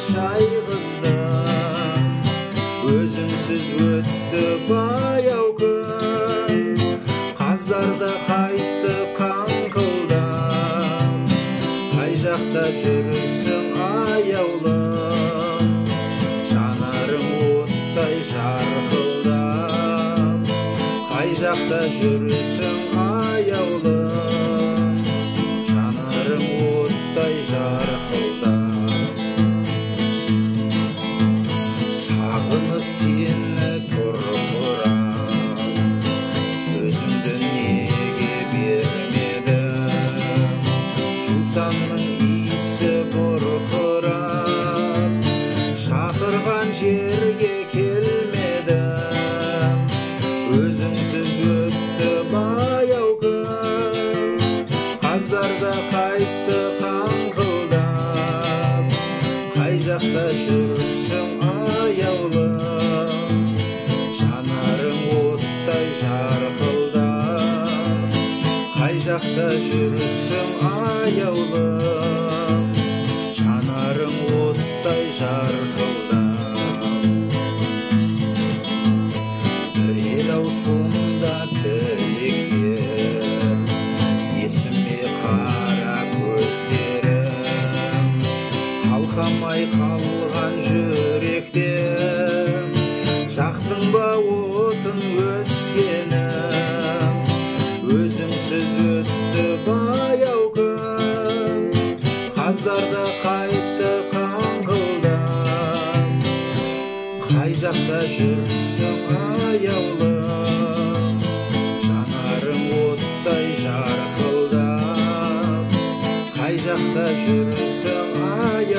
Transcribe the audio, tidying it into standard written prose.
шайғыздым, өзіңсіз өтті баяу күн. Қаздарды қайтты қаңқылдап, қай жақта жүрсің аяулым, жанарым оттай жарқылдап, қай жақта жүрсің аяулым, жанарым оттай жарқылдап. Сағынып сені тұрғырап, сөзімді неге бермедің? Жусанның иісі бұрқырап, шақырған жерге келмедім. Өзіңсіз өтті баяу күн, қаздарда қайтты қаңқылдап, қай жақта жүрсің аяулым, жанарың оттай жарқылдап, қай жақта жүрсің аяулым, жанарың оттай жарқылдап. Бір ел аузында тілектер, есіме қара көздерім, қалқамай қалған жүректем, жақтың ба отын өскенім. Өзіңсіз өтті баяу күн, қаздарда қайтты қаңқылдап, қай жақта жүрсің аяулым, жанарың оттай жарқылдап, қай жақта жүрсің аяулым,